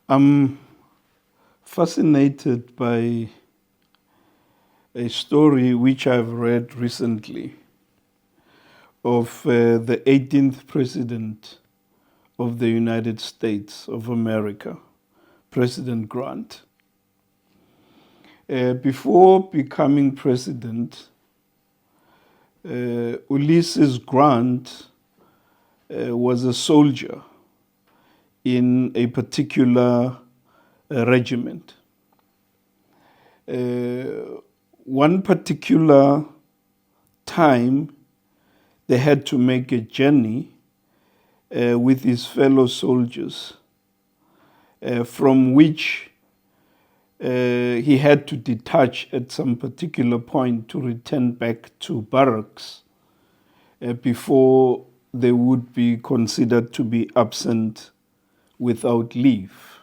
I'm fascinated by a story which I've read recently of the 18th president of the United States of America, President Grant. Before becoming president, Ulysses Grant was a soldier in a particular regiment. One particular time, they had to make a journey with his fellow soldiers, from which he had to detach at some particular point to return back to barracks before they would be considered to be absent without leave.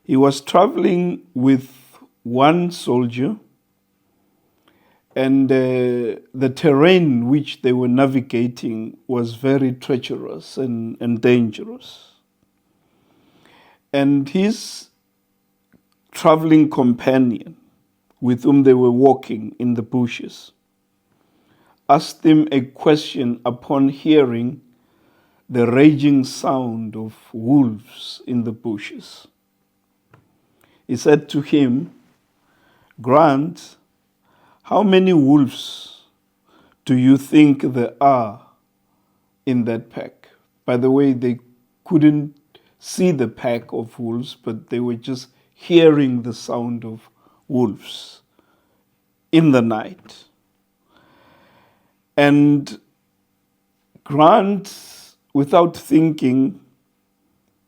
He was traveling with one soldier, and the terrain which they were navigating was very treacherous and dangerous. And his traveling companion, with whom they were walking in the bushes, asked him a question upon hearing the raging sound of wolves in the bushes. He said to him, "Grant, how many wolves do you think there are in that pack?" By the way, they couldn't see the pack of wolves, but they were just hearing the sound of wolves in the night. And Grant, without thinking,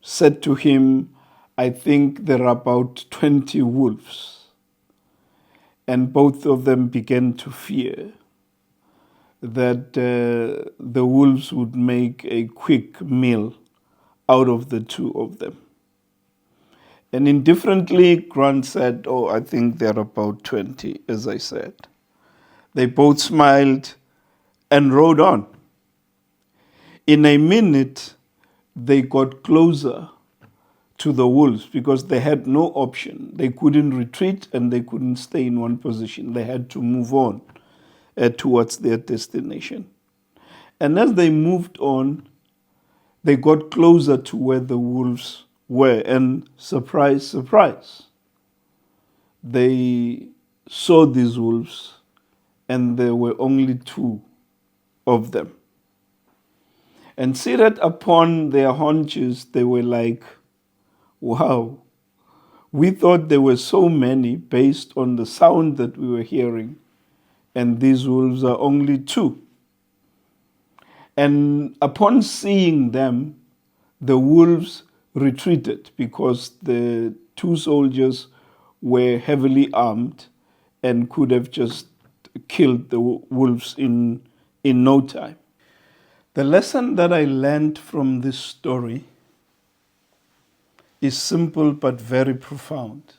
said to him, "I think there are about 20 wolves." And both of them began to fear that the wolves would make a quick meal out of the two of them. And indifferently, Grant said, "Oh, I think there are about 20, as I said." They both smiled and rode on. In a minute, they got closer to the wolves because they had no option. They couldn't retreat and they couldn't stay in one position. They had to move on towards their destination. And as they moved on, they got closer to where the wolves were. And surprise, surprise, they saw these wolves and there were only two of them. And seated upon their haunches, they were like, "Wow, we thought there were so many based on the sound that we were hearing, and these wolves are only two." And upon seeing them, the wolves retreated because the two soldiers were heavily armed and could have just killed the wolves in no time. The lesson that I learned from this story is simple but very profound.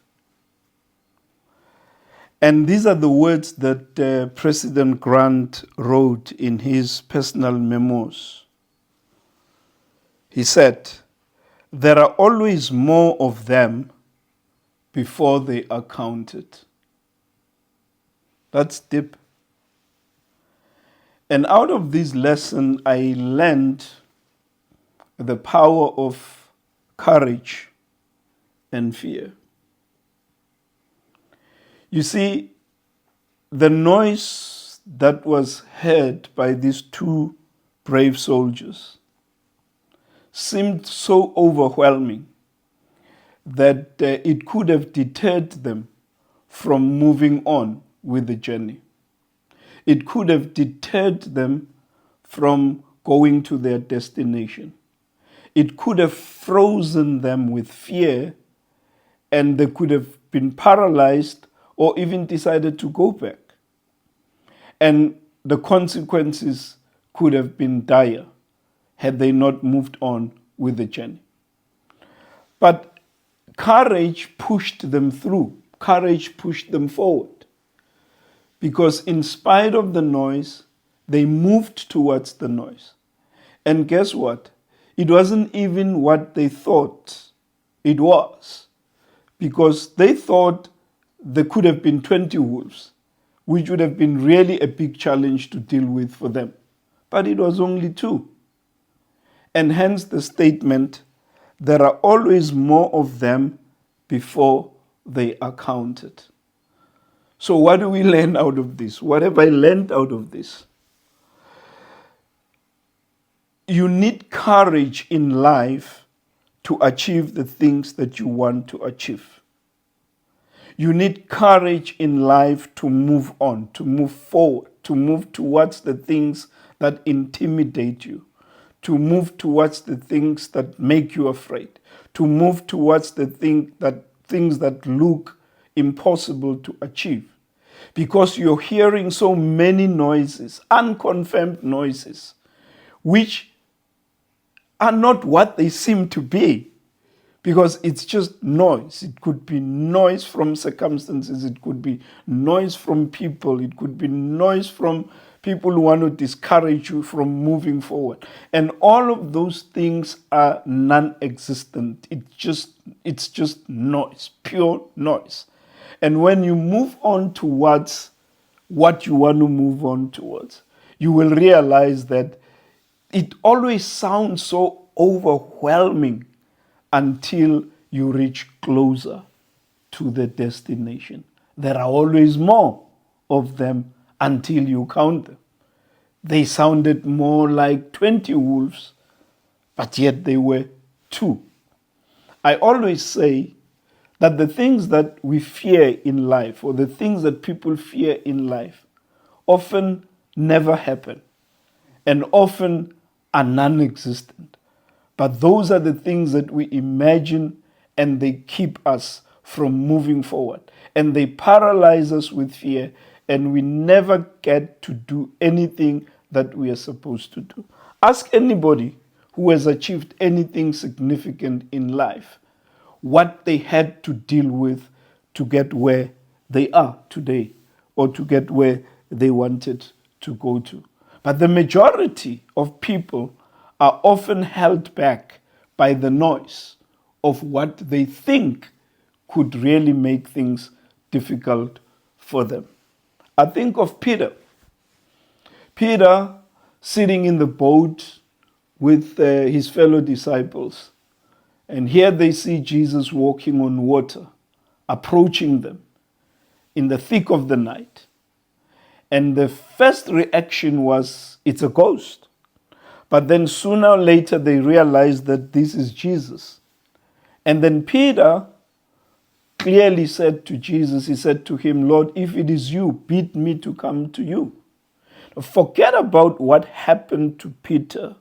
And these are the words that President Grant wrote in his personal memos. He said, "There are always more of them before they are counted." That's deep. And out of this lesson, I learned the power of courage and fear. You see, the noise that was heard by these two brave soldiers seemed so overwhelming that it could have deterred them from moving on with the journey. It could have deterred them from going to their destination. It could have frozen them with fear, and they could have been paralyzed or even decided to go back. And the consequences could have been dire had they not moved on with the journey. But courage pushed them through. Courage pushed them forward. Because in spite of the noise, they moved towards the noise. And guess what? It wasn't even what they thought It was. Because they thought there could have been 20 wolves, which would have been really a big challenge to deal with for them. But it was only 2. And hence the statement, there are always more of them before they are counted. So what do we learn out of this? What have I learned out of this? You need courage in life to achieve the things that you want to achieve. You need courage in life to move on, to move forward, to move towards the things that intimidate you, to move towards the things that make you afraid, to move towards the things that look impossible to achieve. Because you're hearing so many noises, unconfirmed noises, which are not what they seem to be. Because it's just noise. It could be noise from circumstances. It could be noise from people. It could be noise from people who want to discourage you from moving forward. And all of those things are non-existent. It's just noise, pure noise. And when you move on towards what you want to move on towards, you will realize that it always sounds so overwhelming until you reach closer to the destination. There are always more of them until you count them. They sounded more like 20 wolves, but yet they were 2. I always say that the things that we fear in life, or the things that people fear in life, often never happen and often are non-existent. But those are the things that we imagine, and they keep us from moving forward. And they paralyze us with fear, and we never get to do anything that we are supposed to do. Ask anybody who has achieved anything significant in life what they had to deal with to get where they are today, or to get where they wanted to go to. But the majority of people are often held back by the noise of what they think could really make things difficult for them. I think of Peter. Peter sitting in the boat with his fellow disciples. And here they see Jesus walking on water, approaching them in the thick of the night. And the first reaction was, it's a ghost. But then sooner or later they realized that this is Jesus. And then Peter clearly said to Jesus, he said to him, Lord, if it is you, bid me to come to you. Now, forget about what happened to Peter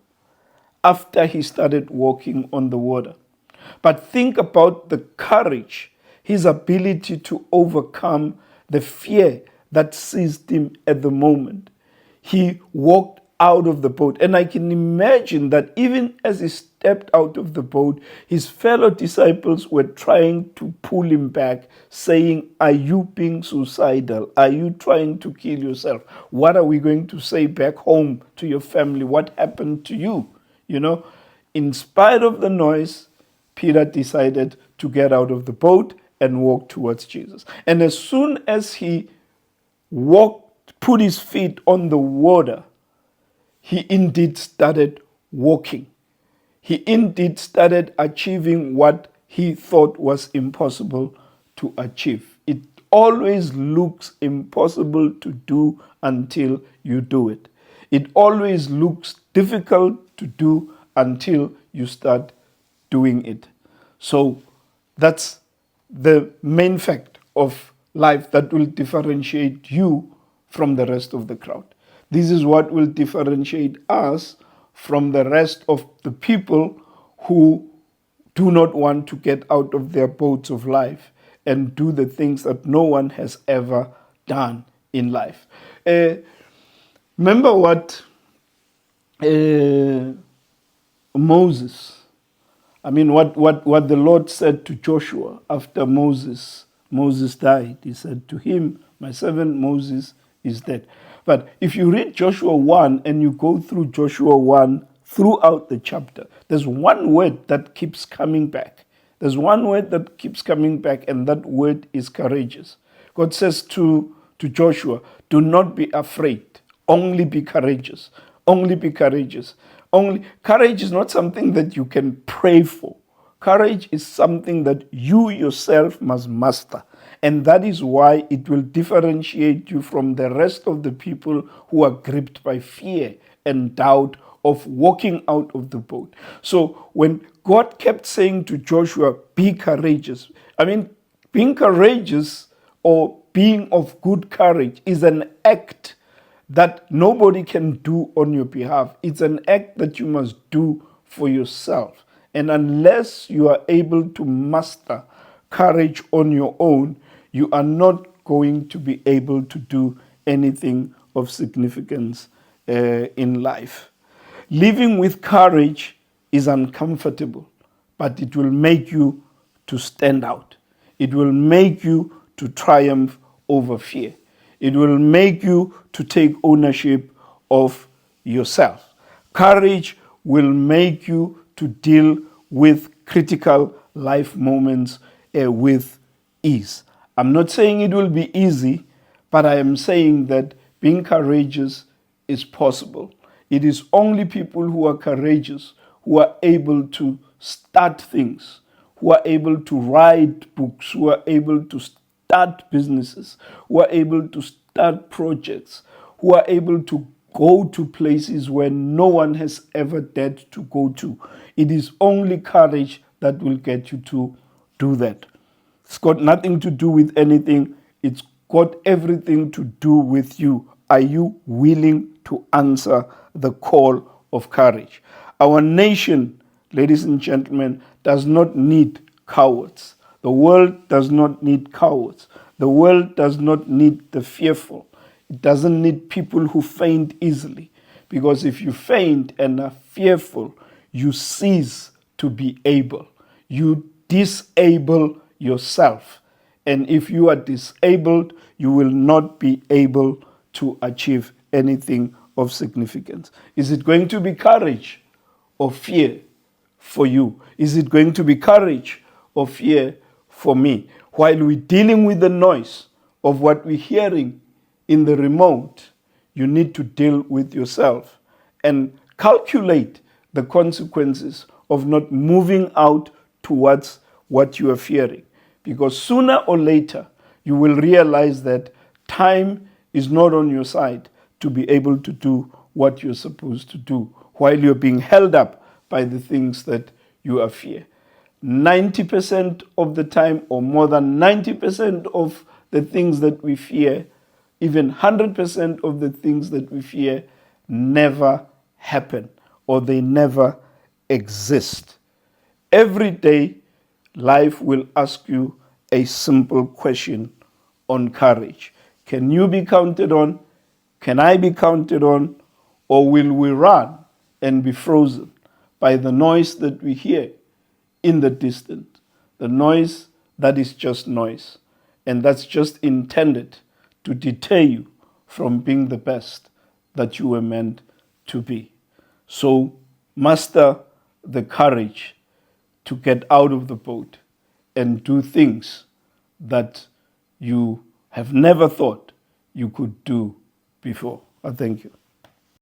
after he started walking on the water. But think about the courage, his ability to overcome the fear that seized him at the moment. He walked out of the boat. And I can imagine that even as he stepped out of the boat, his fellow disciples were trying to pull him back, saying, are you being suicidal? Are you trying to kill yourself? What are we going to say back home to your family? What happened to you? You know, in spite of the noise, Peter decided to get out of the boat and walk towards Jesus. And as soon as he put his feet on the water, he indeed started walking. He indeed started achieving what he thought was impossible to achieve. It always looks impossible to do until you do it. It always looks difficult to do until you start doing it. So that's the main fact of life that will differentiate you from the rest of the crowd. This is what will differentiate us from the rest of the people who do not want to get out of their boats of life and do the things that no one has ever done in life. Remember what Moses, what the Lord said to Joshua after Moses died. He said to him, my servant Moses is dead. But if you read Joshua 1 and you go through Joshua 1 throughout the chapter, there's one word that keeps coming back. There's one word that keeps coming back, and that word is courageous. God says to Joshua, do not be afraid, only be courageous. Only be courageous. Courage is not something that you can pray for. Courage is something that you yourself must master. And that is why it will differentiate you from the rest of the people who are gripped by fear and doubt of walking out of the boat. So when God kept saying to Joshua, be courageous, I mean, being courageous or being of good courage is an act that nobody can do on your behalf. It's an act that you must do for yourself. And unless you are able to master courage on your own, you are not going to be able to do anything of significance in life. Living with courage is uncomfortable, but it will make you to stand out. It will make you to triumph over fear. It will make you to take ownership of yourself. Courage will make you to deal with critical life moments with ease. I'm not saying it will be easy, but I am saying that being courageous is possible. It is only people who are courageous who are able to start things, who are able to write books, who are able to start businesses, who are able to start projects, who are able to go to places where no one has ever dared to go to. It is only courage that will get you to do that. It's got nothing to do with anything. It's got everything to do with you. Are you willing to answer the call of courage? Our nation, ladies and gentlemen, does not need cowards. The world does not need cowards. The world does not need the fearful. It doesn't need people who faint easily. Because if you faint and are fearful, you cease to be able. You disable yourself. And if you are disabled, you will not be able to achieve anything of significance. Is it going to be courage or fear for you? Is it going to be courage or fear for me? While we're dealing with the noise of what we're hearing in the remote, you need to deal with yourself and calculate the consequences of not moving out towards what you are fearing. Because sooner or later, you will realize that time is not on your side to be able to do what you're supposed to do while you're being held up by the things that you are fear. 90% of the time, or more than 90% of the things that we fear, even 100% of the things that we fear, never happen or they never exist. Every day, life will ask you a simple question on courage. Can you be counted on? Can I be counted on? Or will we run and be frozen by the noise that we hear in the distance? The noise that is just noise. And that's just intended to deter you from being the best that you were meant to be. So master the courage to get out of the boat and do things that you have never thought you could do before. I thank you.